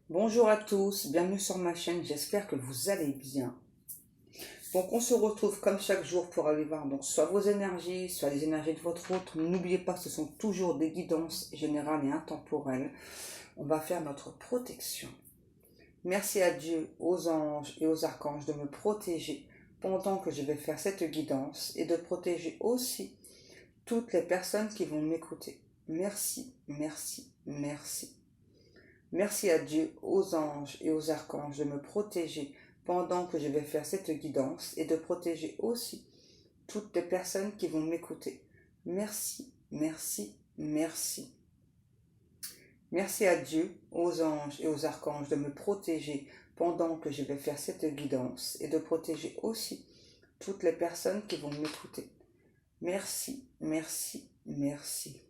Bonjour à tous, bienvenue sur ma chaîne, j'espère que vous allez bien. Donc on se retrouve comme chaque jour pour aller voir donc soit vos énergies, soit les énergies de votre autre. N'oubliez pas, ce sont toujours des guidances générales et intemporelles. On va faire notre protection. Merci à Dieu, aux anges et aux archanges de me protéger pendant que je vais faire cette guidance et de protéger aussi toutes les personnes qui vont m'écouter. Merci, merci, merci. Merci à Dieu, aux anges et aux archanges de me protéger pendant que je vais faire cette guidance et de protéger aussi toutes les personnes qui vont m'écouter. Merci, merci, merci. Merci à Dieu, aux anges et aux archanges de me protéger pendant que je vais faire cette guidance et de protéger aussi toutes les personnes qui vont m'écouter. Merci, merci, merci.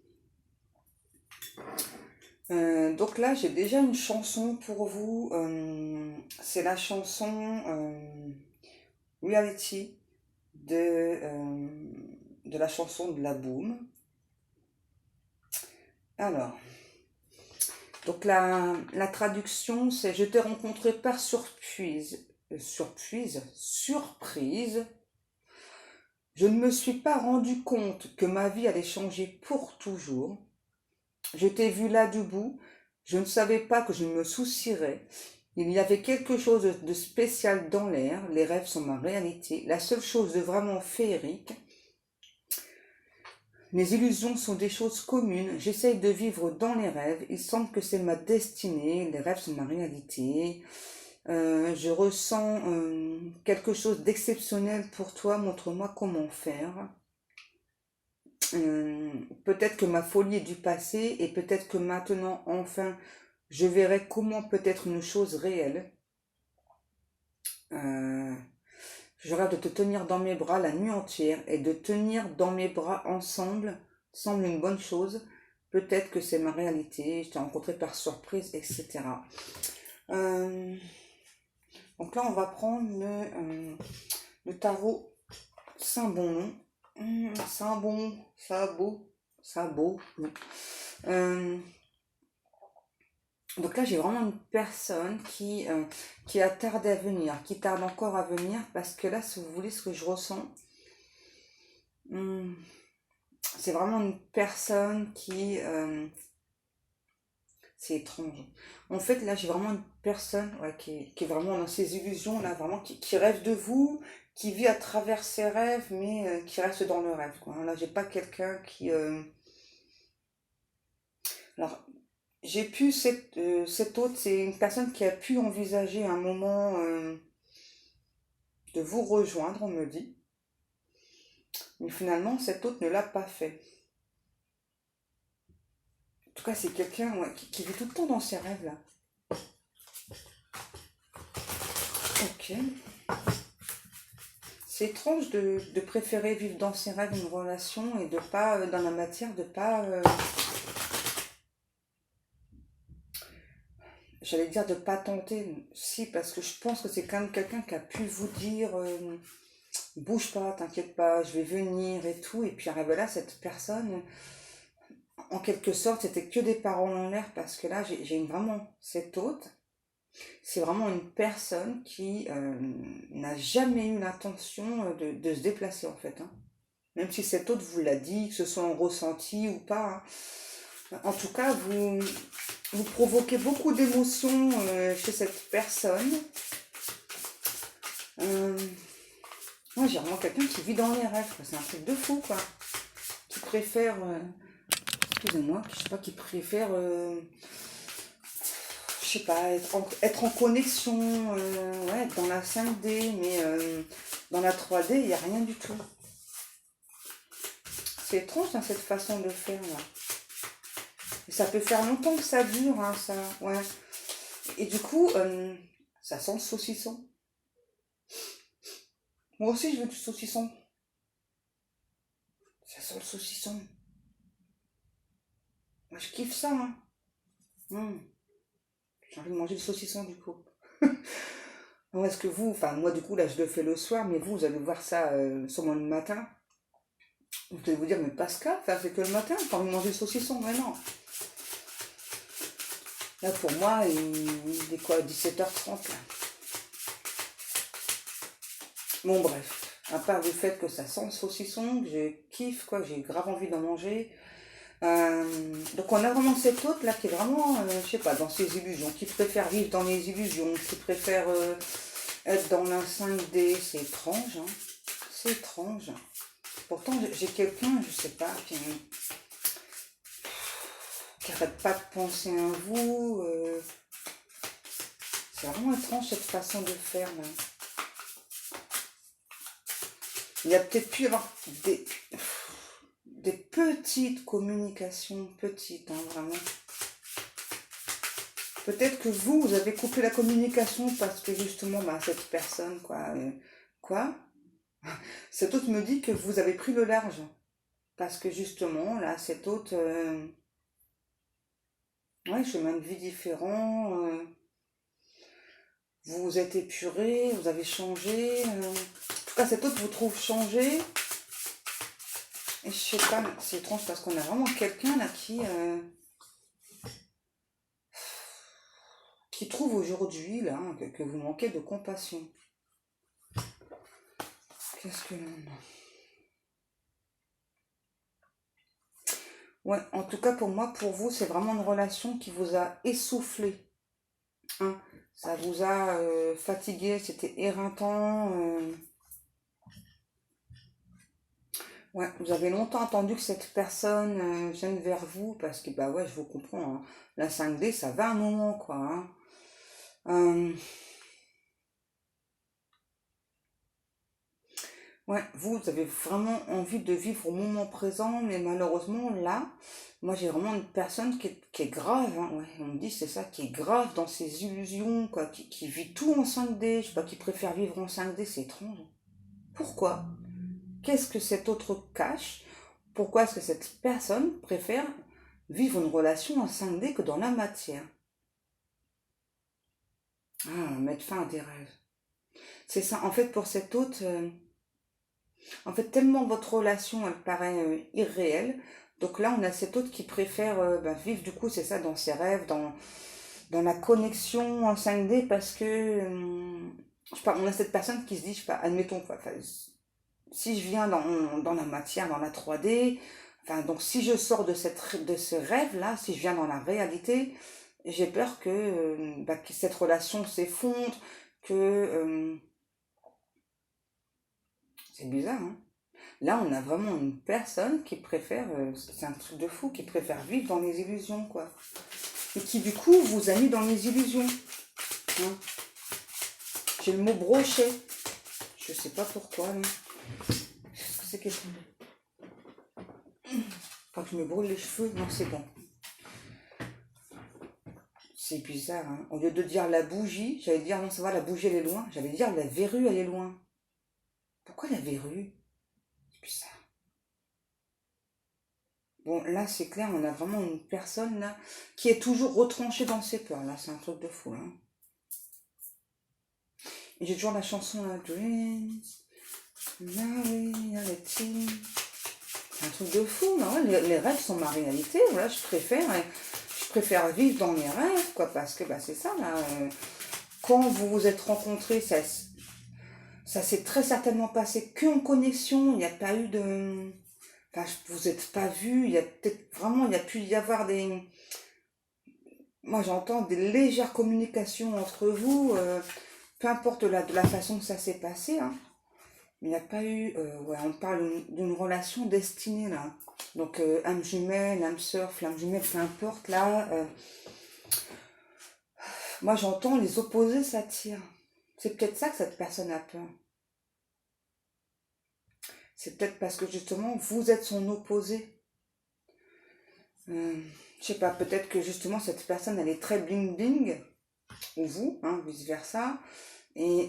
Donc là, j'ai déjà une chanson pour vous. C'est la chanson Reality de la chanson de la Boom. Alors, donc la traduction, c'est Je t'ai rencontré par surprise. Surprise. Je ne me suis pas rendu compte que ma vie allait changer pour toujours. Je t'ai vu là debout, je ne savais pas que je me soucierais. Il y avait quelque chose de spécial dans l'air, les rêves sont ma réalité, la seule chose de vraiment féerique. Les illusions sont des choses communes, j'essaye de vivre dans les rêves, il semble que c'est ma destinée, les rêves sont ma réalité. Je ressens quelque chose d'exceptionnel pour toi, montre-moi comment faire. Peut-être que ma folie est du passé et peut-être que maintenant, enfin, je verrai comment peut être une chose réelle. Je rêve de te tenir dans mes bras la nuit entière et de tenir dans mes bras ensemble semble une bonne chose. Peut-être que c'est ma réalité, je t'ai rencontré par surprise, etc. Donc là, on va prendre le tarot Saint-Bon. Saint-Bon, Sabot. Donc là, j'ai vraiment une personne qui a tardé à venir, qui tarde encore à venir, parce que là, si vous voulez ce que je ressens, c'est vraiment une personne c'est étrange. En fait, là, j'ai vraiment une personne qui est vraiment dans ses illusions, là, vraiment, qui rêve de vous, qui vit à travers ses rêves, mais qui reste dans le rêve, quoi. Là, j'ai pas quelqu'un qui... Alors, j'ai pu, cette autre, c'est une personne qui a pu envisager un moment de vous rejoindre, on me dit. Mais finalement, cette autre ne l'a pas fait. En tout cas, c'est quelqu'un qui vit tout le temps dans ses rêves, là. Ok. C'est étrange de préférer vivre dans ses rêves une relation et de pas, dans la matière, de pas... j'allais dire de pas tenter. Si, parce que je pense que c'est quand même quelqu'un qui a pu vous dire... bouge pas, t'inquiète pas, je vais venir et tout. Et puis arrivé là, cette personne, en quelque sorte, c'était que des paroles en l'air parce que là, j'ai vraiment cette hôte. C'est vraiment une personne qui n'a jamais eu l'intention de se déplacer en fait. Hein. Même si cette hôte vous l'a dit, que ce soit en ressenti ou pas. Hein. En tout cas, vous provoquez beaucoup d'émotions chez cette personne. Moi, j'ai vraiment quelqu'un qui vit dans les rêves. C'est un truc de fou, quoi. Qui préfère... excusez-moi, je sais pas, qui préfère... je sais pas, être en connexion, ouais, dans la 5D, mais dans la 3D, il n'y a rien du tout. C'est étrange, hein, cette façon de faire, là. Et ça peut faire longtemps que ça dure, hein, ça, ouais. Et du coup, ça sent le saucisson. Moi aussi, je veux du saucisson. Ça sent le saucisson. Moi, je kiffe ça, hein. J'ai envie de manger du saucisson, du coup. Alors, est-ce que vous, enfin, moi, du coup, là, je le fais le soir, mais vous allez voir ça sûrement le matin. Vous allez vous dire, mais Pascal, ça fait que le matin, t'as envie de manger le saucisson, mais non. Là, pour moi, il est quoi, 17h30 là. Bon, bref. À part du fait que ça sent le saucisson, que je kiffe, quoi, j'ai grave envie d'en manger. Donc on a vraiment cet hôte là qui est vraiment, je sais pas, dans ses illusions, qui préfère vivre dans les illusions, qui préfère être dans la 5D. C'est étrange, hein. C'est étrange. Pourtant j'ai quelqu'un, je sais pas, qui arrête pas de penser à vous. C'est vraiment étrange cette façon de faire là. Il y a peut-être pu y avoir des petites communications, petites, hein, vraiment. Peut-être que vous avez coupé la communication parce que justement, bah, cette personne, quoi, cet autre me dit que vous avez pris le large. Parce que justement, là, cet autre, ouais, chemin de vie différent, vous vous êtes épuré, vous avez changé. En tout cas, cet autre vous trouve changé. Et je sais pas, c'est étrange parce qu'on a vraiment quelqu'un là qui trouve aujourd'hui là que vous manquez de compassion. Qu'est-ce que l'on a? Ouais, en tout cas pour moi, pour vous, c'est vraiment une relation qui vous a essoufflé. Hein. Ça vous a fatigué, c'était éreintant. Ouais, vous avez longtemps attendu que cette personne vienne vers vous parce que bah ouais, je vous comprends. Hein. La 5D, ça va un moment quoi. Hein. Euh, ouais, vous avez vraiment envie de vivre au moment présent, mais malheureusement là, moi j'ai vraiment une personne qui est grave. Hein. Ouais, on me dit c'est ça, qui est grave dans ses illusions, quoi, qui vit tout en 5D. Je sais pas, qui préfère vivre en 5D, c'est étrange. Pourquoi? Qu'est-ce que cet autre cache? Pourquoi est-ce que cette personne préfère vivre une relation en 5D que dans la matière? Ah, mettre fin à des rêves. C'est ça, en fait, pour cet autre, en fait, tellement votre relation, elle paraît irréelle. Donc là, on a cet autre qui préfère bah, vivre, du coup, c'est ça, dans ses rêves, dans la connexion en 5D, parce que, je sais pas, on a cette personne qui se dit, je sais pas, admettons, enfin, si je viens dans la matière, dans la 3D, enfin, donc si je sors de ce rêve-là, si je viens dans la réalité, j'ai peur bah, que cette relation s'effondre, que... c'est bizarre, hein. Là, on a vraiment une personne qui préfère, c'est un truc de fou, qui préfère vivre dans les illusions, quoi. Et qui, du coup, vous a mis dans les illusions. Hein. J'ai le mot brochet. Je sais pas pourquoi, mais... Qu'est-ce que c'est que... Quand je me brûle les cheveux, non, c'est bon. C'est bizarre, hein. Au lieu de dire la bougie, j'allais dire, non, ça va, la bougie, elle est loin. J'allais dire la verrue, elle est loin. Pourquoi la verrue? C'est bizarre. Bon, là, c'est clair, on a vraiment une personne, là, qui est toujours retranchée dans ses peurs. Là, c'est un truc de fou, hein. Et j'ai toujours la chanson, là, Dreams, Reality. C'est un truc de fou, là, ouais, les rêves sont ma réalité. Voilà, je préfère vivre dans mes rêves, quoi, parce que, bah, c'est ça, là. Quand vous vous êtes rencontrés, ça s'est très certainement passé qu'en connexion. Il n'y a pas eu de... Enfin, vous n'êtes pas vus. Il y a peut-être vraiment, il y a pu y avoir des... Moi, j'entends des légères communications entre vous, peu importe de la façon que ça s'est passé. Hein. Il n'y a pas eu... ouais, on parle d'une relation destinée, là. Donc, âme jumelle, âme sœur, flamme jumelle, peu importe, là. Moi, j'entends les opposés s'attirent. C'est peut-être ça que cette personne a peur. C'est peut-être parce que justement, vous êtes son opposé. Euh, je sais pas, peut-être que justement, cette personne, elle est très bling-bling, ou vous, hein, vice-versa. Et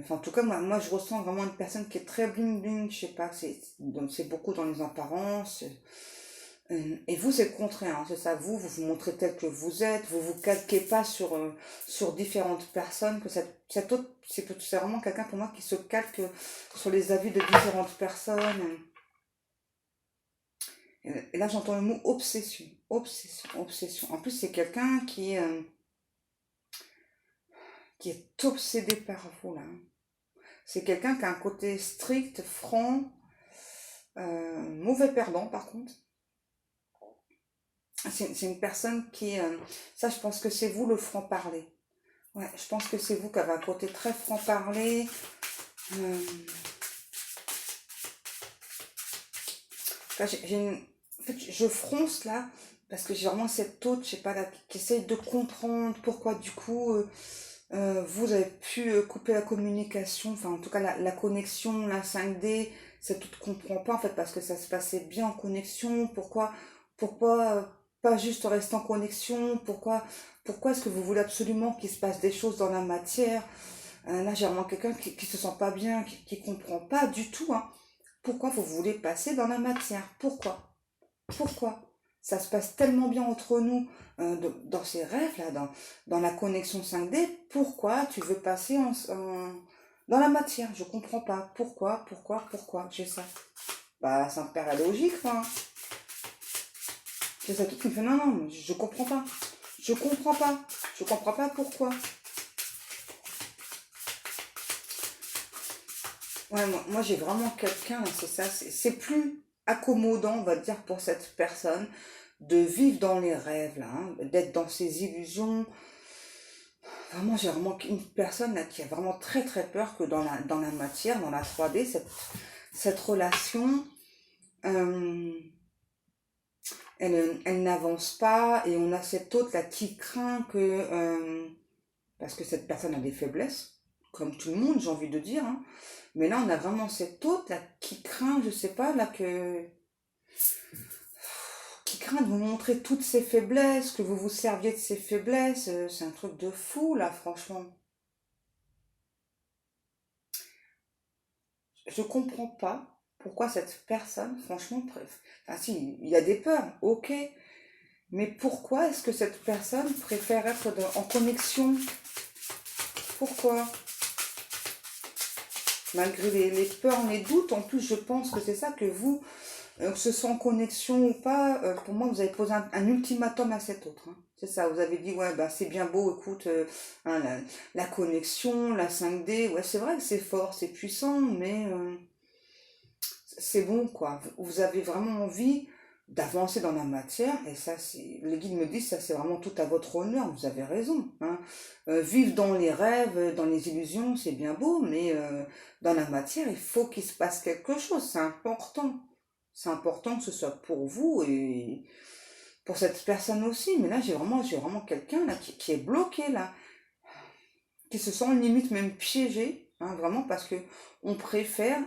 enfin, en tout cas, moi, je ressens vraiment une personne qui est très bling-bling, je sais pas, c'est beaucoup dans les apparences. Et vous, c'est le contraire, hein, c'est ça, vous vous montrez tel que vous êtes, vous vous calquez pas sur différentes personnes, que cette autre, c'est vraiment quelqu'un pour moi qui se calque sur les avis de différentes personnes. Et là, j'entends le mot obsession, obsession, obsession. En plus, c'est quelqu'un qui, qui est obsédé par vous, là. C'est quelqu'un qui a un côté strict, franc, mauvais perdant, par contre. C'est une personne qui... ça, je pense que c'est vous, le franc-parler. Ouais, je pense que c'est vous qui avez un côté très franc-parler. En fait, je fronce, là, parce que j'ai vraiment cette autre, je sais pas, là, qui essaye de comprendre pourquoi, du coup... vous avez pu couper la communication, enfin en tout cas la connexion, la 5D, cette autre ne comprend pas en fait parce que ça se passait bien en connexion, pourquoi pas juste rester en connexion, pourquoi est-ce que vous voulez absolument qu'il se passe des choses dans la matière. Là j'ai vraiment quelqu'un qui se sent pas bien, qui comprend pas du tout, hein, pourquoi vous voulez passer dans la matière, pourquoi ça se passe tellement bien entre nous dans ces rêves-là, dans la connexion 5D, pourquoi tu veux passer dans la matière? Je comprends pas. Pourquoi j'ai ça? Bah, ça me paraît logique, hein. J'ai ça tout qui me fait non, je comprends pas. Je comprends pas pourquoi. Ouais, moi j'ai vraiment quelqu'un, c'est ça, c'est plus accommodant, on va dire, pour cette personne de vivre dans les rêves, là, hein, d'être dans ses illusions. Vraiment, j'ai vraiment une personne là qui a vraiment très très peur que dans la matière, dans la 3D, cette relation, euh, elle n'avance pas, et on a cette autre là qui craint que, parce que cette personne a des faiblesses, comme tout le monde, j'ai envie de dire, hein. Mais là, on a vraiment cette autre là qui craint, je sais pas, là qui craint de vous montrer toutes ses faiblesses, que vous vous serviez de ses faiblesses. C'est un truc de fou, là, franchement. Je comprends pas pourquoi cette personne, franchement, enfin si, il y a des peurs, ok, mais pourquoi est-ce que cette personne préfère être en connexion? Pourquoi? Malgré les peurs, les doutes, en plus, je pense que c'est ça que vous, que ce soit en connexion ou pas, pour moi, vous avez posé un ultimatum à cet autre, hein. C'est ça, vous avez dit, ouais, bah c'est bien beau, écoute, hein, la connexion, la 5D, ouais, c'est vrai que c'est fort, c'est puissant, mais c'est bon, quoi. Vous avez vraiment envie d'avancer dans la matière, et ça, les guides me disent, ça, c'est vraiment tout à votre honneur, vous avez raison, hein. Vivre dans les rêves, dans les illusions, c'est bien beau, mais dans la matière, il faut qu'il se passe quelque chose, c'est important. C'est important que ce soit pour vous et pour cette personne aussi. Mais là, j'ai vraiment quelqu'un là qui est bloqué là, qui se sent limite même piégé, hein, vraiment parce que on préfère.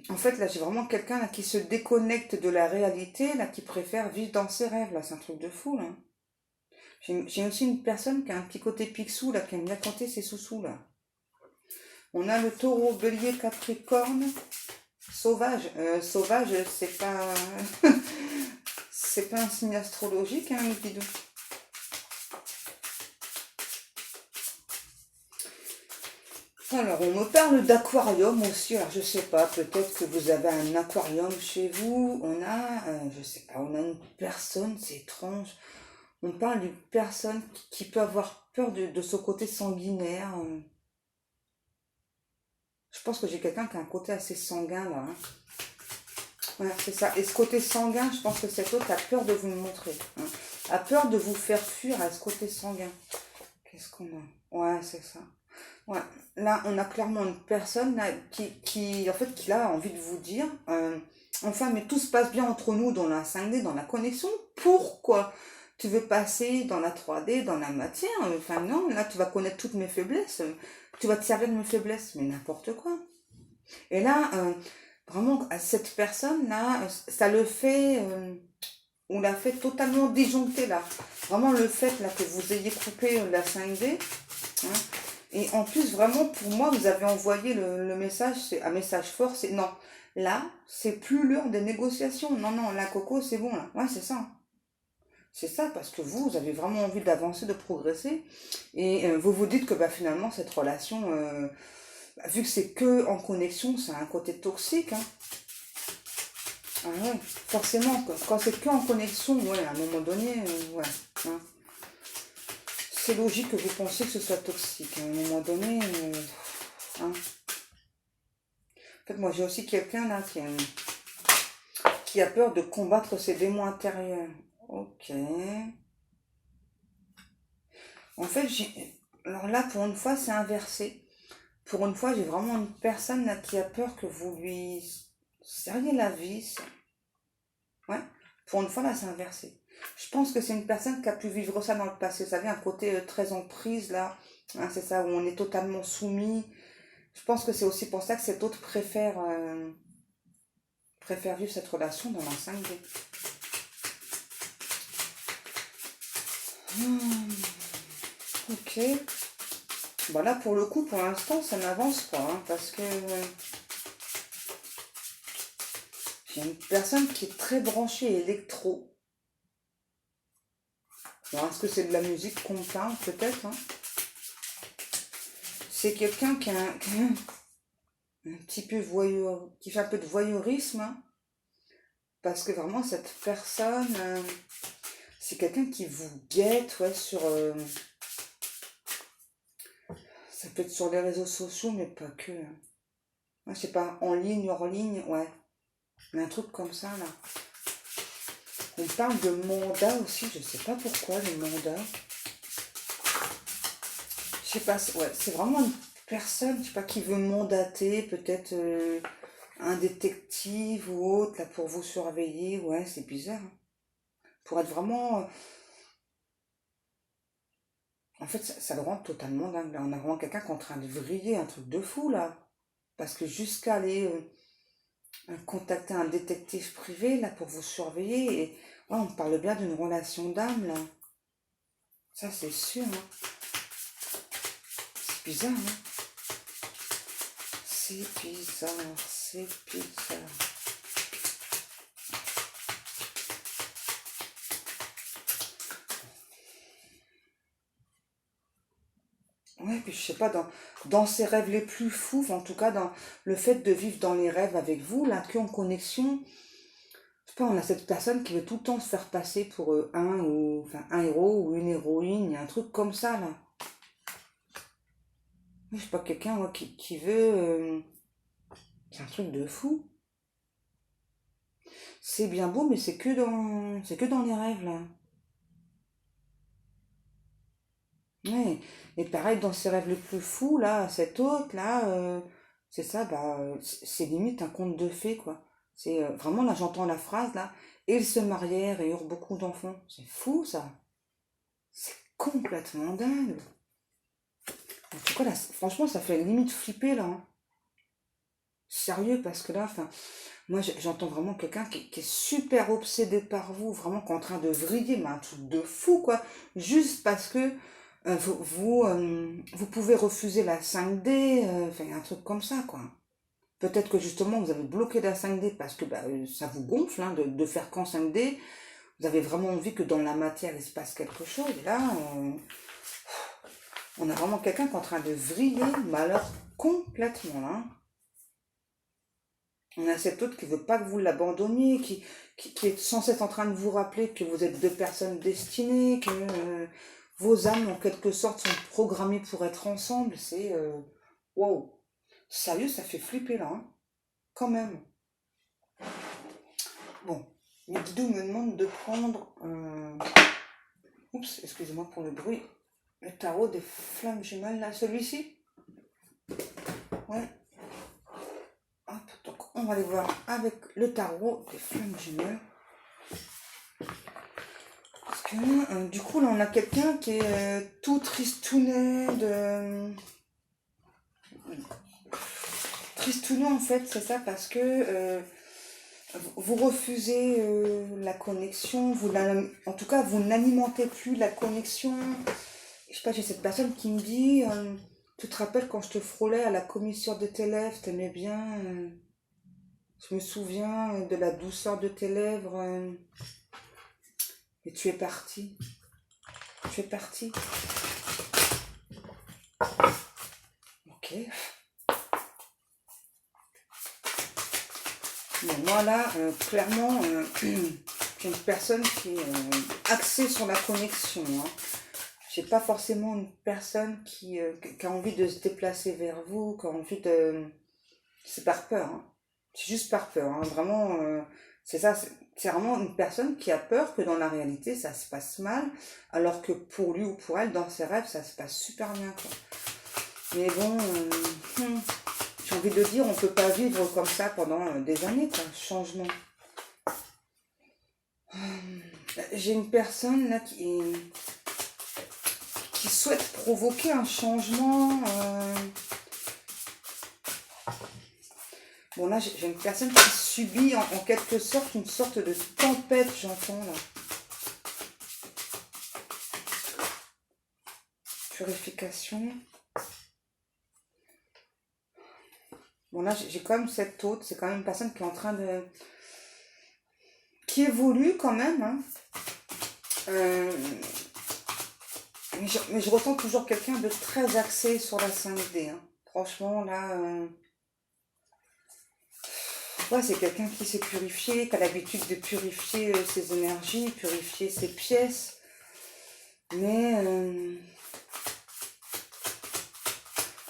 En fait, là, j'ai vraiment quelqu'un là qui se déconnecte de la réalité, là, qui préfère vivre dans ses rêves. Là, c'est un truc de fou là. J'ai aussi une personne qui a un petit côté pixou là, qui aime bien compter ses sous-sous là. On a le taureau, bélier, capricorne. Sauvage, sauvage, c'est pas, c'est pas un signe astrologique, hein, le bidou. Alors, on me parle d'aquarium aussi. Alors, je sais pas, peut-être que vous avez un aquarium chez vous. On a, je sais pas, on a une personne, c'est étrange. On parle d'une personne qui peut avoir peur de ce côté sanguinaire. Je pense que j'ai quelqu'un qui a un côté assez sanguin, là, hein. Ouais, c'est ça. Et ce côté sanguin, je pense que cet autre a peur de vous le montrer, hein. A peur de vous faire fuir à ce côté sanguin. Qu'est-ce qu'on a? Ouais, c'est ça. Ouais. Là, on a clairement une personne là, en fait, qui a envie de vous dire, enfin, mais tout se passe bien entre nous dans la 5D, dans la connexion. Pourquoi tu veux passer dans la 3D, dans la matière? Enfin, non, là, tu vas connaître toutes mes faiblesses. Tu vas te servir de mes faiblesses, mais n'importe quoi. Et là, vraiment, à cette personne-là, ça le fait, on l'a fait totalement disjoncter là. Vraiment le fait là que vous ayez coupé la 5D, hein. Et en plus, vraiment, pour moi, vous avez envoyé le message, c'est un message fort, c'est non. Là, c'est plus l'heure des négociations. Non, non, la coco, c'est bon là. Ouais, c'est ça. C'est ça, parce que vous avez vraiment envie d'avancer, de progresser. Et vous vous dites que bah, finalement, cette relation, vu que c'est que en connexion, c'est un côté toxique, hein. Ah ouais, forcément, quand c'est que en connexion, ouais, à un moment donné, ouais, hein. c'est logique que vous pensiez que ce soit toxique. À un moment donné, hein. En fait, moi, j'ai aussi quelqu'un là qui a peur de combattre ses démons intérieurs. Ok. En fait, alors là, pour une fois, c'est inversé. Pour une fois, j'ai vraiment une personne là qui a peur que vous lui serriez la vis. Ouais. Pour une fois, là, c'est inversé. Je pense que c'est une personne qui a pu vivre ça dans le passé. Vous savez, un côté très en prise, là. Hein, c'est ça, où on est totalement soumis. Je pense que c'est aussi pour ça que cet autre préfère vivre cette relation dans la 5D. Ok. Bon, là, pour le coup, pour l'instant, ça n'avance pas. Hein, parce que j'ai une personne qui est très branchée électro. Alors, est-ce que c'est de la musique qu'on parle? Peut-être. Hein. C'est quelqu'un qui a un petit peu voyeur, qui fait un peu de voyeurisme. Hein, parce que vraiment, cette personne, c'est quelqu'un qui vous guette, ouais, sur... ça peut être sur les réseaux sociaux, mais pas que. Hein. Ouais, je sais pas, en ligne, hors ligne, ouais. Mais un truc comme ça, là. On parle de mandat aussi, je sais pas pourquoi, le mandat. Je sais pas, ouais, c'est vraiment une personne, je sais pas, qui veut mandater, peut-être un détective ou autre, là, pour vous surveiller. Ouais, c'est bizarre. Hein. Pour être vraiment... en fait, ça le rend totalement dingue. Là. On a vraiment quelqu'un qui est en train de vriller, un truc de fou, là. Parce que jusqu'à aller contacter un détective privé, là, pour vous surveiller, et ouais, on parle bien d'une relation d'âme, là. Ça, c'est sûr, hein. C'est bizarre, hein. C'est bizarre, c'est bizarre. Ouais, puis je sais pas, dans ses rêves les plus fous, en tout cas dans le fait de vivre dans les rêves avec vous, là, que en connexion, je sais pas, on a cette personne qui veut tout le temps se faire passer pour un héros ou une héroïne, il y a un truc comme ça, là. Je sais pas, quelqu'un ouais, qui veut... c'est un truc de fou. C'est bien beau, mais c'est que dans les rêves, là. Ouais. Et pareil, dans ses rêves les plus fous, là, cet autre, là, c'est ça, bah, c'est limite un conte de fées, quoi. C'est vraiment, là, j'entends la phrase, là, et ils se marièrent et eurent beaucoup d'enfants. C'est fou, ça. C'est complètement dingue. En tout cas, là, franchement, ça fait limite flipper, là. Hein. Sérieux, parce que là, enfin, moi, j'entends vraiment quelqu'un qui est super obsédé par vous, vraiment, qui est en train de vriller, mais un truc de fou, quoi. Juste parce que vous pouvez refuser la 5D, enfin, il y a un truc comme ça, quoi. Peut-être que justement, vous avez bloqué la 5D parce que bah, ça vous gonfle hein, de faire qu'en 5D. Vous avez vraiment envie que dans la matière, il se passe quelque chose. Et là, on a vraiment quelqu'un qui est en train de vriller, mais alors complètement, là. On a cet autre qui veut pas que vous l'abandonniez, qui est censé être en train de vous rappeler que vous êtes deux personnes destinées, que vos âmes, en quelque sorte, sont programmées pour être ensemble. C'est... wow. Sérieux, ça fait flipper, là. Hein. Quand même. Bon. Mes guides me demandent de prendre... oups, excusez-moi pour le bruit. Le tarot des flammes jumelles, là. Celui-ci. Ouais. Hop, donc on va aller voir avec le tarot des flammes jumelles. Parce que du coup là on a quelqu'un qui est tout tristounet tristounet en fait c'est ça parce que vous refusez la connexion, en tout cas vous n'alimentez plus la connexion. Je sais pas, j'ai cette personne qui me dit tu te rappelles quand je te frôlais à la commissure de tes lèvres, t'aimais bien je me souviens de la douceur de tes lèvres et tu es parti. Tu es parti. Ok. Bon, moi là, clairement, j'ai une personne qui est axée sur la connexion. Hein. j'ai pas forcément une personne qui a envie de se déplacer vers vous, qui a envie de... C'est par peur, hein. C'est juste par peur, hein. Vraiment, c'est ça, c'est vraiment une personne qui a peur que dans la réalité, ça se passe mal, alors que pour lui ou pour elle, dans ses rêves, ça se passe super bien, quoi. Mais bon, j'ai envie de dire, on peut pas vivre comme ça pendant des années, quoi. Changement. J'ai une personne là qui souhaite provoquer un changement. Bon, là, j'ai une personne qui subit en quelque sorte une sorte de tempête, j'entends là. Purification. Bon, là, j'ai quand même cette autre. C'est quand même une personne qui est en train de... qui évolue quand même, hein. Mais je ressens toujours quelqu'un de très axé sur la 5D, hein. Franchement, là... ouais, c'est quelqu'un qui s'est purifié, qui a l'habitude de purifier ses énergies, purifier ses pièces. Mais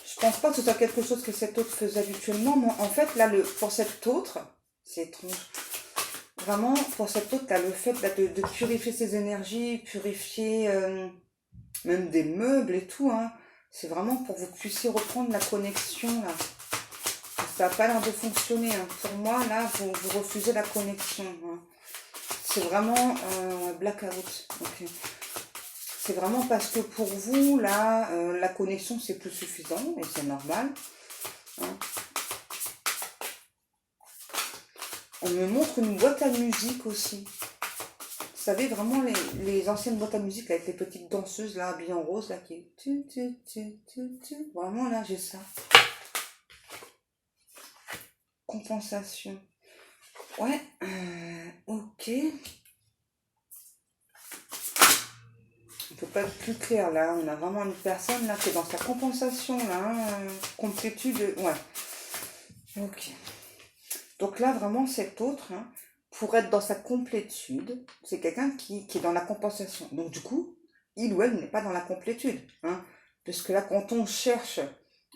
je pense pas que ce soit quelque chose que cet autre faisait habituellement. Mais en fait, là, pour cet autre, c'est étrange. Vraiment, pour cet autre, là, le fait là, de purifier ses énergies, purifier même des meubles et tout, hein, c'est vraiment pour que vous puissiez reprendre la connexion, là. Ça n'a pas l'air de fonctionner, hein. Pour moi, là, vous refusez la connexion, hein. C'est vraiment blackout. Okay. C'est vraiment parce que pour vous, là, la connexion, c'est plus suffisant, et c'est normal, hein. On me montre une boîte à musique aussi. Vous savez, vraiment, les anciennes boîtes à musique avec les petites danseuses, là, habillées en rose, là, qui... Vraiment, là, j'ai ça. Compensation. Ouais, ok. On peut pas être plus clair là. On a vraiment une personne là qui est dans sa compensation là, hein, complétude. Ouais. Ok. Donc là vraiment cet autre, hein, pour être dans sa complétude, c'est quelqu'un qui est dans la compensation. Donc du coup, il ou elle n'est pas dans la complétude, hein, puisque là quand on cherche,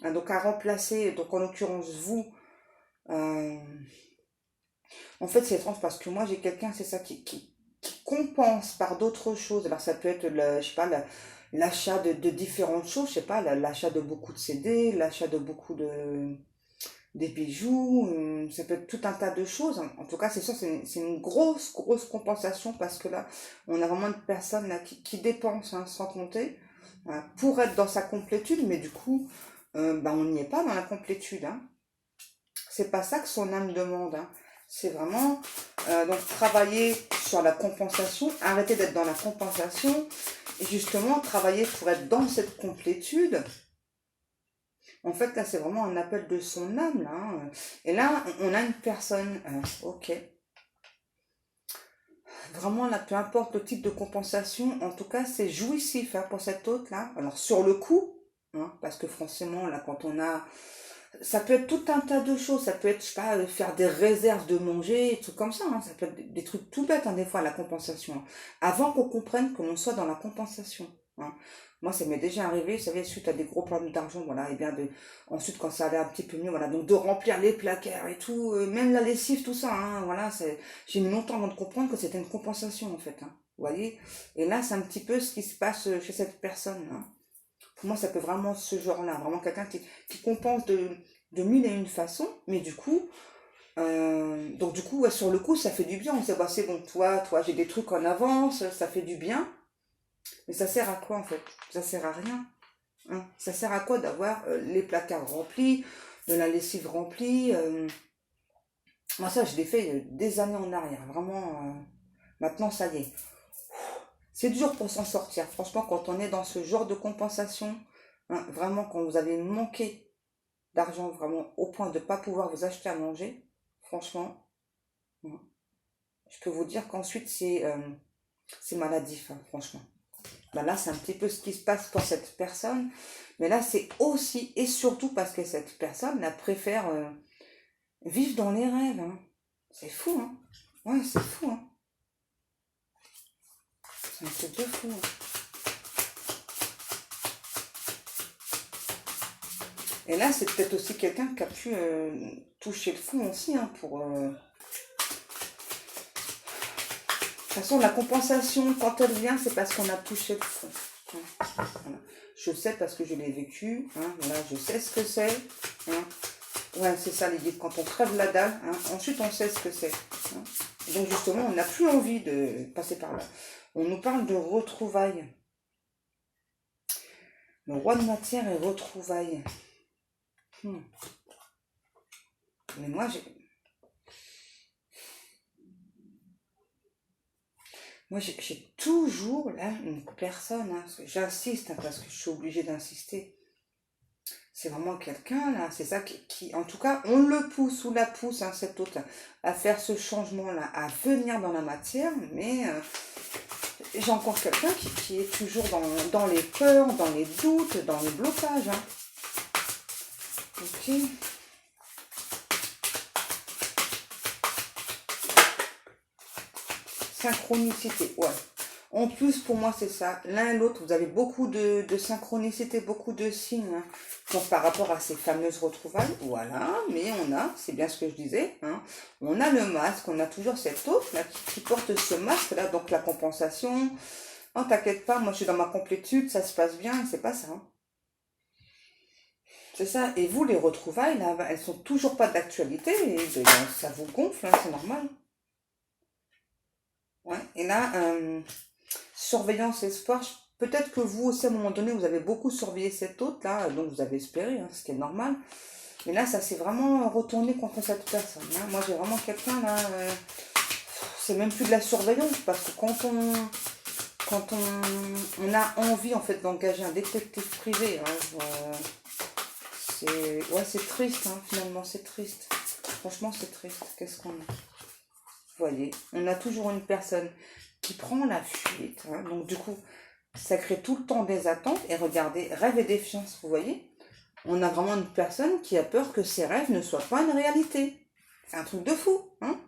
hein, donc à remplacer, donc en l'occurrence vous. En fait, c'est étrange parce que moi, j'ai quelqu'un, c'est ça, qui compense par d'autres choses. Alors, ça peut être, je sais pas, l'achat de différentes choses, je sais pas, l'achat de beaucoup de CD, l'achat de beaucoup des bijoux, ça peut être tout un tas de choses. En tout cas, c'est sûr, c'est une grosse, grosse compensation parce que là, on a vraiment une personne là, qui dépense, hein, sans compter, hein, pour être dans sa complétude, mais du coup, on n'y est pas dans la complétude, hein. C'est pas ça que son âme demande, hein. C'est vraiment donc travailler sur la compensation, arrêter d'être dans la compensation et justement travailler pour être dans cette complétude. En fait, là, c'est vraiment un appel de son âme, là, hein. Et là, on a une personne, ok. Vraiment, là, peu importe le type de compensation, en tout cas, c'est jouissif, hein, pour cet autre, là. Alors, sur le coup, hein, parce que forcément, là, quand on a... Ça peut être tout un tas de choses. Ça peut être, je sais pas, faire des réserves de manger, des trucs comme ça, hein. Ça peut être des trucs tout bêtes, hein, des fois, la compensation, hein. Avant qu'on comprenne que l'on soit dans la compensation, hein. Moi, ça m'est déjà arrivé, vous savez, suite à des gros problèmes d'argent, voilà, et bien ensuite, quand ça allait un petit peu mieux, voilà, donc de remplir les placards et tout, même la lessive, tout ça, hein, voilà, j'ai mis longtemps avant de comprendre que c'était une compensation, en fait, hein, vous voyez. Et là, c'est un petit peu ce qui se passe chez cette personne, hein. Pour moi, ça peut vraiment ce genre-là, vraiment quelqu'un qui compense de mille et une façons, mais du coup, donc du coup, ouais, sur le coup, ça fait du bien. On sait, bah, c'est bon, toi, j'ai des trucs en avance, ça fait du bien, mais ça sert à quoi en fait? Ça sert à rien, hein. Ça sert à quoi d'avoir les placards remplis, de la lessive remplie, moi ça, je l'ai fait des années en arrière, vraiment, maintenant ça y est. C'est dur pour s'en sortir. Franchement, quand on est dans ce genre de compensation, hein, vraiment, quand vous avez manqué d'argent, vraiment, au point de ne pas pouvoir vous acheter à manger, franchement, hein, je peux vous dire qu'ensuite, c'est maladif, hein, franchement. Ben là, c'est un petit peu ce qui se passe pour cette personne. Mais là, c'est aussi et surtout parce que cette personne, la préfère vivre dans les rêves, hein. C'est fou, hein. Ouais, c'est fou, hein. C'est un truc de fou, hein. Et là, c'est peut-être aussi quelqu'un qui a pu toucher le fond aussi, hein, pour... De toute façon, la compensation, quand elle vient, c'est parce qu'on a touché le fond. Voilà. Je sais parce que je l'ai vécu, hein, voilà, je sais ce que c'est. Hein. Ouais, c'est ça les guides, quand on crève la dalle, hein, ensuite on sait ce que c'est. Hein. Donc justement, on n'a plus envie de passer par là. On nous parle de retrouvailles. Le roi de matière et retrouvailles. Mais moi, j'ai toujours là une personne, hein, j'insiste, hein, parce que je suis obligée d'insister. C'est vraiment quelqu'un là, c'est ça en tout cas, on le pousse ou la pousse, hein, cet autre, à faire ce changement-là, à venir dans la matière, mais j'ai encore quelqu'un qui est toujours dans les peurs, dans les doutes, dans les blocages. Hein. Ok. Synchronicité, ouais. En plus, pour moi, c'est ça. L'un et l'autre, vous avez beaucoup de synchronicité, beaucoup de signes. Hein. Donc, par rapport à ces fameuses retrouvailles, voilà. Mais on a, c'est bien ce que je disais, hein, on a le masque, on a toujours cet autre là qui porte ce masque-là. Donc, la compensation. Oh, t'inquiète pas, moi, je suis dans ma complétude, ça se passe bien, c'est pas ça. Hein. C'est ça. Et vous, les retrouvailles, là, elles sont toujours pas d'actualité. Et ça vous gonfle, hein, c'est normal. Ouais. Et là, surveillance et espoir, peut-être que vous aussi, à un moment donné, vous avez beaucoup surveillé cet autre là, donc vous avez espéré, hein, ce qui est normal. Mais là, ça s'est vraiment retourné contre cette personne. Hein. Moi, j'ai vraiment quelqu'un là, c'est même plus de la surveillance, parce que quand on a envie en fait d'engager un détective privé, hein, c'est triste, hein, finalement, c'est triste. Franchement, c'est triste. Qu'est-ce qu'on a? Vous voyez, on a toujours une personne qui prend la fuite. Hein, donc du coup, ça crée tout le temps des attentes. Et regardez, rêve et défiance, vous voyez. On a vraiment une personne qui a peur que ses rêves ne soient pas une réalité. C'est un truc de fou. Hein,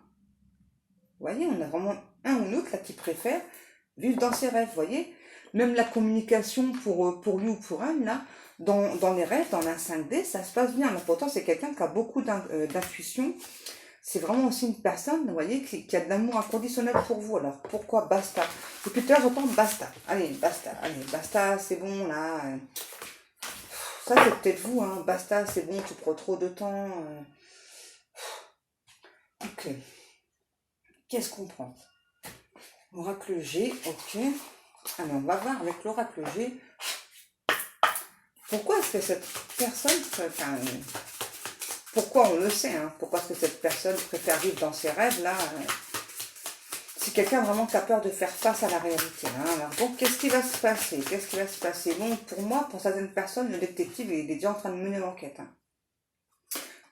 vous voyez, on a vraiment un ou l'autre là qui préfère vivre dans ses rêves, vous voyez. Même la communication pour lui ou pour elle, là, dans les rêves, dans la 5D, ça se passe bien. Mais pourtant, c'est quelqu'un qui a beaucoup d'intuition. C'est vraiment aussi une personne, vous voyez, qui a de l'amour inconditionnel pour vous. Alors, pourquoi basta? Depuis tout à l'heure, j'entends basta. Allez, basta, c'est bon, là. Ça, c'est peut-être vous, hein. Basta, c'est bon, tu prends trop de temps. Ok. Qu'est-ce qu'on prend? Oracle G, ok. Alors, on va voir avec l'oracle G. Pourquoi est-ce que cette personne... Enfin, pourquoi on le sait, hein, pourquoi est-ce que cette personne préfère vivre dans ses rêves, là c'est quelqu'un vraiment qui a peur de faire face à la réalité. Hein. Alors bon, qu'est-ce qui va se passer? Bon, pour moi, pour certaines personnes, le détective, il est déjà en train de mener l'enquête. Hein.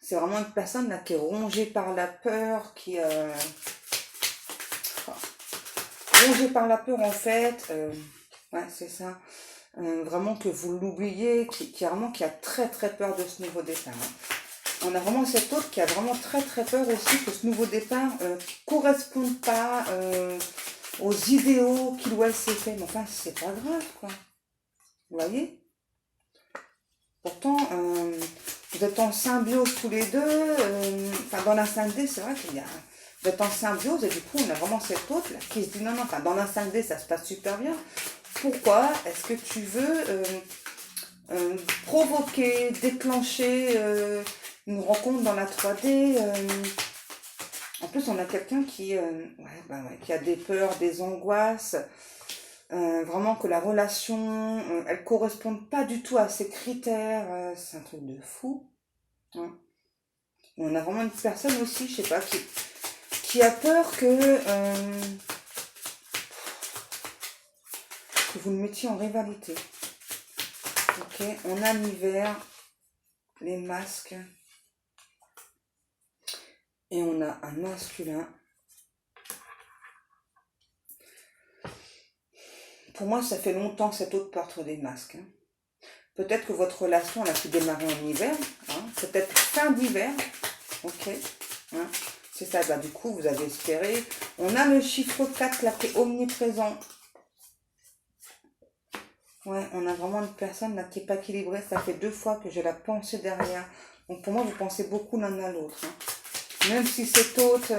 C'est vraiment une personne là qui est rongée par la peur, rongée par la peur en fait. Ouais, c'est ça. Vraiment que vous l'oubliez, qui a très très peur de ce nouveau départ. Hein. On a vraiment cet autre qui a vraiment très très peur aussi que ce nouveau départ ne corresponde pas aux idéaux qu'il ou elle s'est fait. Mais enfin, c'est pas grave, quoi. Vous voyez? Pourtant, vous êtes en symbiose tous les deux. Enfin, dans la 5D, c'est vrai qu'il y a... Vous êtes en symbiose et du coup, on a vraiment cet autre là qui se dit non, enfin, dans la 5D, ça se passe super bien. Pourquoi est-ce que tu veux provoquer, déclencher... une rencontre dans la 3D. En plus, on a quelqu'un qui a des peurs, des angoisses. Vraiment que la relation, elle ne corresponde pas du tout à ses critères. C'est un truc de fou. Hein. On a vraiment une personne aussi, je sais pas, qui a peur que vous le mettiez en rivalité. Ok, on a l'hiver, les masques. Et on a un masculin. Pour moi, ça fait longtemps que cet autre porte des masques. Hein. Peut-être que votre relation elle a pu démarrer en hiver. Hein. Peut-être fin d'hiver. Ok. Hein. C'est ça. Bah, du coup, vous avez espéré. On a le chiffre 4 là qui est omniprésent. Ouais, on a vraiment une personne là qui n'est pas équilibrée. Ça fait 2 fois que j'ai la pensée derrière. Donc pour moi, vous pensez beaucoup l'un à l'autre, hein. Même si cet autre,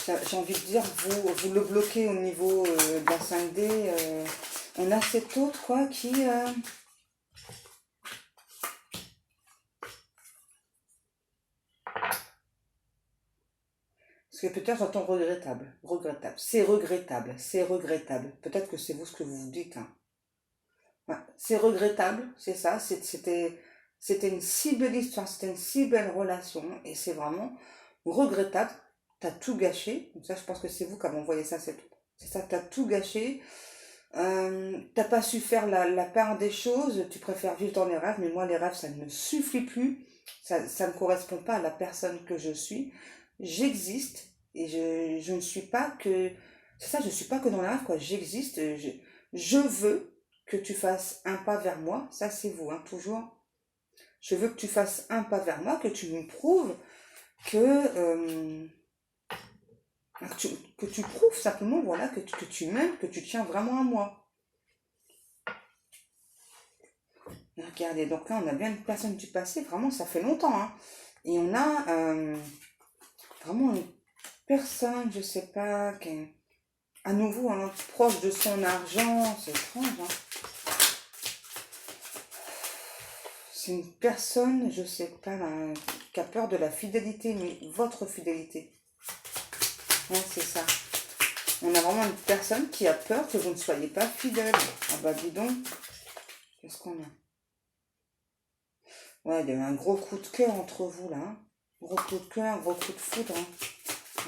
j'ai envie de dire, vous le bloquez au niveau de la 5D. On a cet autre, quoi, qui... Parce que peut-être j'entends regrettable, regrettable. C'est regrettable, c'est regrettable. Peut-être que c'est vous ce que vous vous dites, hein. Ouais, c'est regrettable, c'est ça. C'était une si belle histoire, c'était une si belle relation. Et c'est vraiment regrettable. T'as tout gâché. Donc ça, je pense que c'est vous qui avez envoyé ça. C'est ça, t'as tout gâché. T'as pas su faire la part des choses. Tu préfères vivre dans les rêves. Mais moi, les rêves, ça ne me suffit plus. Ça ne correspond pas à la personne que je suis. J'existe. Et je ne suis pas que... C'est ça, je ne suis pas que dans les rêves, quoi. J'existe. Je veux que tu fasses un pas vers moi, ça c'est vous, hein, toujours. Je veux que tu fasses un pas vers moi, que tu me prouves que, que tu prouves simplement, voilà, que tu m'aimes, que tu tiens vraiment à moi. Regardez, donc là on a bien une personne du passé, vraiment ça fait longtemps, hein. Et on a vraiment une personne, je sais pas, qui est à nouveau hein, proche de son argent, c'est étrange, hein. C'est une personne, je sais pas, là, qui a peur de la fidélité, mais votre fidélité. Ouais, c'est ça. On a vraiment une personne qui a peur que vous ne soyez pas fidèle. Ah bah dis donc, qu'est-ce qu'on a? Ouais, il y a eu un gros coup de cœur entre vous là, hein. Gros coup de cœur, gros coup de foudre hein,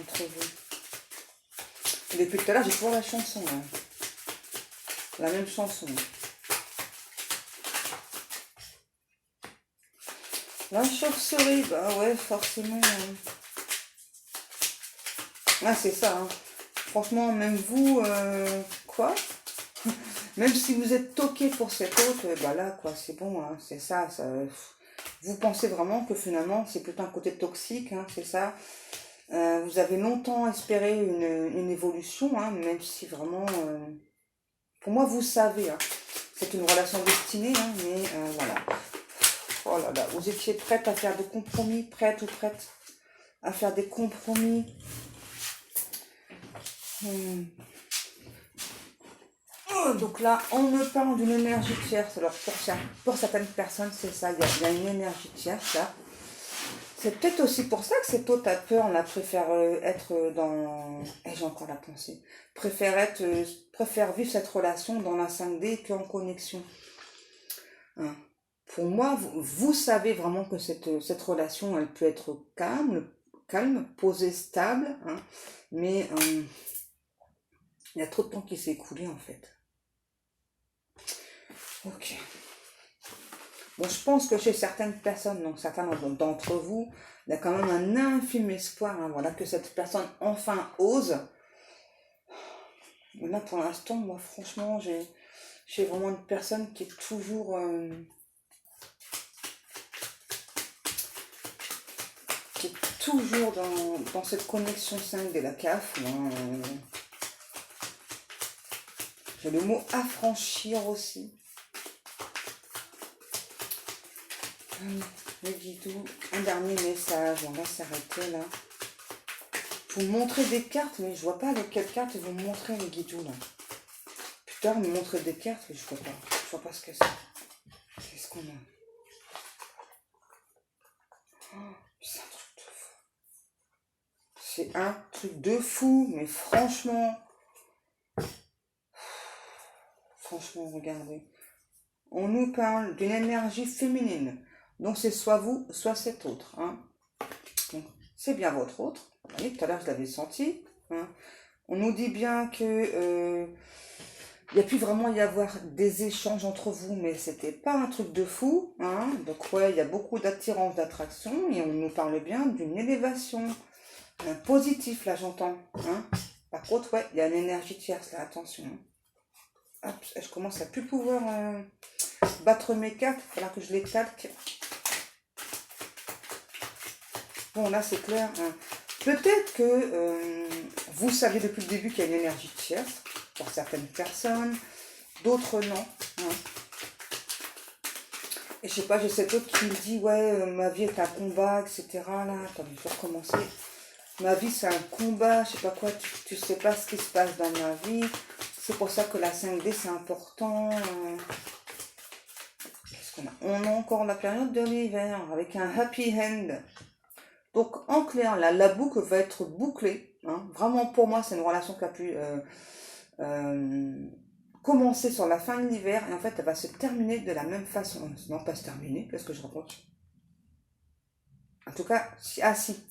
entre vous. Et depuis tout à l'heure, j'ai toujours la chanson, là. La même chanson. La chauve-souris, bah ouais, forcément. Ah, c'est ça, hein. Franchement, même vous, quoi? Même si vous êtes toqué pour cet autre, bah là, quoi, c'est bon, hein, c'est ça, ça. Vous pensez vraiment que finalement, c'est plutôt un côté toxique, hein, c'est ça. Vous avez longtemps espéré une évolution, hein, même si vraiment, pour moi, vous savez, hein, c'est une relation destinée, hein, mais voilà. Oh là là, vous étiez prête à faire des compromis, prête ou prête à faire des compromis. Oh, donc là, on me parle d'une énergie tierce. Alors pour certaines personnes, c'est ça, il y a une énergie tierce là. C'est peut-être aussi pour ça que cette autre a peur, on préfère être dans... Et j'ai encore la pensée. Préfère vivre cette relation dans la 5D qu'en connexion. Hein. Pour moi, vous savez vraiment que cette relation, elle peut être calme, posée, stable, hein, mais il y a trop de temps qui s'est écoulé en fait. Ok. Bon, je pense que chez certaines personnes, donc certains d'entre vous, il y a quand même un infime espoir, hein, voilà, que cette personne enfin ose. Mais là, pour l'instant, moi, franchement, j'ai vraiment une personne qui est toujours, dans cette connexion 5 de la CAF. Hein, j'ai le mot affranchir aussi. Le guidou, un dernier message, on va s'arrêter là. Vous me montrez des cartes, mais je vois pas avec quelles cartes vous me montrez les guidous là. Plus tard, me montrer des cartes, mais je vois pas. Je vois pas ce que c'est. Qu'est-ce qu'on a? Oh, c'est un truc de fou. C'est un truc de fou, mais franchement. Franchement, regardez. On nous parle d'une énergie féminine. Donc c'est soit vous, soit cet autre. Hein. C'est bien votre autre. Vous voyez, tout à l'heure je l'avais senti. Hein. On nous dit bien que il y a pu vraiment y avoir des échanges entre vous, mais c'était pas un truc de fou. Hein. Donc ouais, il y a beaucoup d'attirance, d'attraction, et on nous parle bien d'une élévation. Un positif, là j'entends. Hein. Par contre, ouais, il y a une énergie tierce, là, attention. Hop, je commence à plus pouvoir battre mes cartes, il va falloir que je les calque. Bon, là c'est clair. Hein. Peut-être que vous saviez depuis le début qu'il y a une énergie tierce. pour certaines personnes, d'autres non. Hein. Et je sais pas, j'ai cet autre qui me dit, ouais, ma vie est un combat, etc. Là, attends, je vais recommencer. Ma vie, c'est un combat, je sais pas quoi, tu sais pas ce qui se passe dans ma vie. C'est pour ça que la 5D, c'est important. Qu'est-ce qu'on a? On a encore la période de l'hiver, avec un happy end. Donc, en clair, là, la boucle va être bouclée. Hein. Vraiment, pour moi, c'est une relation qui a pu commencer sur la fin de l'hiver. Et en fait, elle va se terminer de la même façon. Non, pas se terminer, qu'est-ce que je raconte? En tout cas, si, ah si.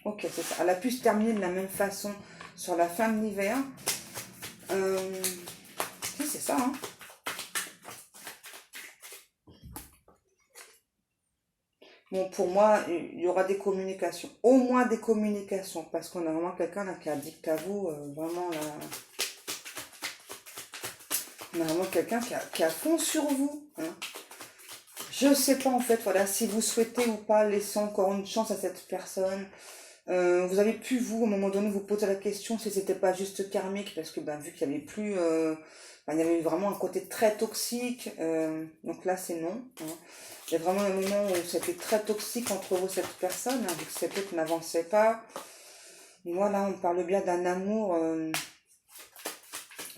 Ok, c'est ça. Elle a pu se terminer de la même façon sur la fin de l'hiver. Si, c'est ça, hein. Bon, pour moi, il y aura des communications. Au moins des communications. Parce qu'on a vraiment quelqu'un là qui addict à vous. Vraiment, là. On a vraiment quelqu'un qui a fond sur vous. Hein. Je sais pas, en fait, voilà, si vous souhaitez ou pas laisser encore une chance à cette personne. Vous avez pu, vous, à un moment donné, vous poser la question si c'était pas juste karmique. Parce que, ben, vu qu'il y avait plus... il y avait vraiment un côté très toxique. Donc là, c'est non. Hein. Il y a vraiment un moment où c'était très toxique entre vous et cette personne, hein, vu que cette autre n'avançait pas. Et moi, là, on parle bien d'un amour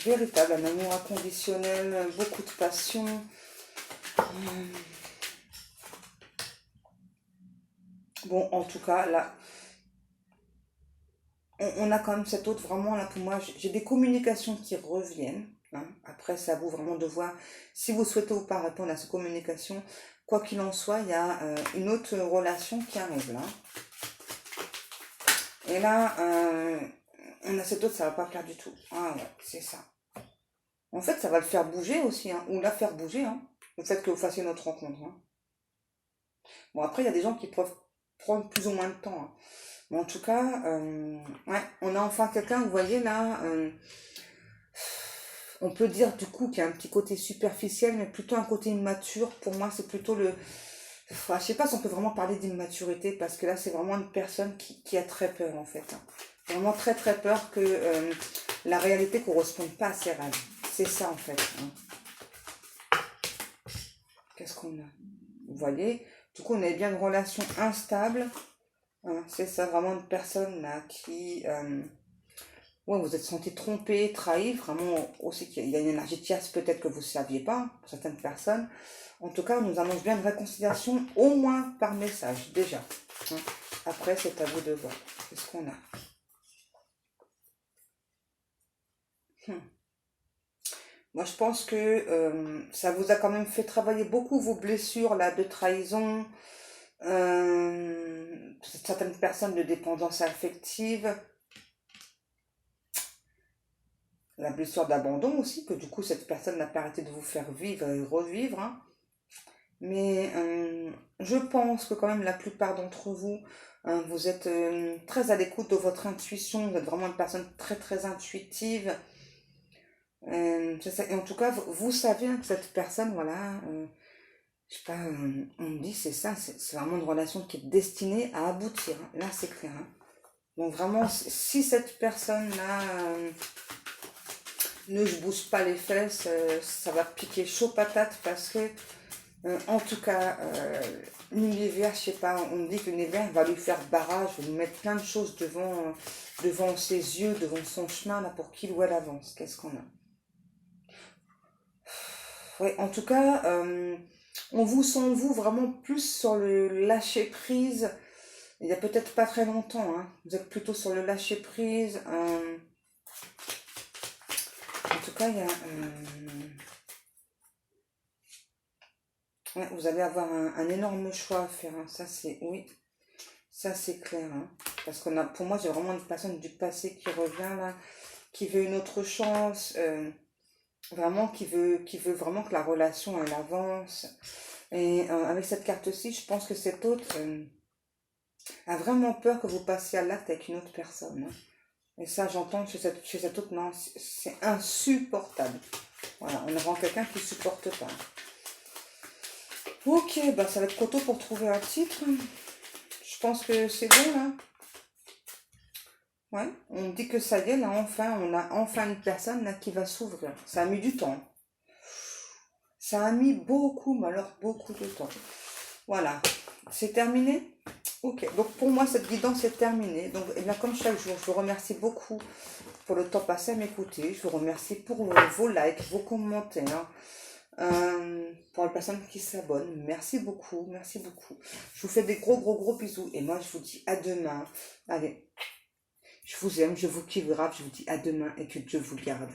véritable, un amour inconditionnel, beaucoup de passion. Bon, en tout cas, là, on a quand même cette autre, vraiment, là, pour moi, j'ai des communications qui reviennent. Hein. Après, c'est à vous vraiment de voir si vous souhaitez ou pas répondre à ces communications. Quoi qu'il en soit, il y a une autre relation qui arrive là. Et là, on a cette autre, ça va pas plaire du tout. Ah ouais, c'est ça. En fait, ça va le faire bouger aussi, hein, ou la faire bouger, hein, le fait que vous fassiez notre rencontre. Hein. Bon, après, il y a des gens qui peuvent prendre plus ou moins de temps. Hein. Mais en tout cas, ouais, on a enfin quelqu'un, vous voyez là, on peut dire du coup qu'il y a un petit côté superficiel, mais plutôt un côté immature. Pour moi, c'est plutôt le... Enfin, je sais pas si on peut vraiment parler d'immaturité, parce que là, c'est vraiment une personne qui a très peur, en fait. Hein. Vraiment très très peur que la réalité ne corresponde pas à ses rêves. C'est ça, en fait. Hein. Qu'est-ce qu'on a? Vous voyez? Du coup, on a bien une relation instable. Hein. C'est ça, vraiment une personne là qui... ouais, vous êtes senti trompé, trahi, vraiment aussi qu'il y a une énergie tierce peut-être que vous ne saviez pas, hein, pour certaines personnes. En tout cas, on nous annonce bien une réconciliation, au moins par message, déjà. Hein. Après, c'est à vous de voir. Qu'est-ce qu'on a? Moi, je pense que ça vous a quand même fait travailler beaucoup vos blessures là, de trahison, certaines personnes de dépendance affective, la blessure d'abandon aussi, que du coup, cette personne n'a pas arrêté de vous faire vivre et revivre. Hein. Mais je pense que quand même la plupart d'entre vous, hein, vous êtes très à l'écoute de votre intuition, vous êtes vraiment une personne très très intuitive. Et en tout cas, vous savez hein, que cette personne, voilà, je sais pas, on me dit c'est ça, c'est vraiment une relation qui est destinée à aboutir. Hein. Là, c'est clair. Hein. Donc vraiment, si cette personne-là ne je bouge pas les fesses, ça va piquer chaud patate parce que en tout cas, l'univers, je sais pas, on me dit que l'univers va lui faire barrage, va lui mettre plein de choses devant ses yeux, devant son chemin, là, pour qu'il ou elle avance. Qu'est-ce qu'on a? Ouais, en tout cas, on vous sent, vous, vraiment plus sur le lâcher-prise. Il y a peut-être pas très longtemps, hein. Vous êtes plutôt sur le lâcher-prise. En tout cas, il y a... ouais, vous allez avoir un énorme choix à faire. Hein. Ça, c'est... Oui, ça, c'est clair. Hein. Parce qu'on a... Pour moi, j'ai vraiment une personne du passé qui revient, là, qui veut une autre chance, vraiment, qui veut vraiment que la relation, elle avance. Et avec cette carte-ci, je pense que cet autre a vraiment peur que vous passiez à l'acte avec une autre personne. Hein. Et ça, j'entends chez cette autre, non, c'est insupportable. Voilà, on a vraiment quelqu'un qui ne supporte pas. Ok, bah ça va être trop tôt pour trouver un titre. Je pense que c'est bon là. Ouais, on dit que ça y est, là, enfin, on a enfin une personne là qui va s'ouvrir. Ça a mis du temps. Ça a mis beaucoup, mais alors beaucoup de temps. Voilà, c'est terminé? Ok, donc pour moi, cette guidance est terminée. Donc, eh bien, comme chaque jour, je vous remercie beaucoup pour le temps passé à m'écouter. Je vous remercie pour vos likes, vos commentaires, pour les personnes qui s'abonnent. Merci beaucoup, merci beaucoup. Je vous fais des gros, gros, gros bisous. Et moi, je vous dis à demain. Allez, je vous aime, je vous kiffe grave. Je vous dis à demain et que Dieu vous garde.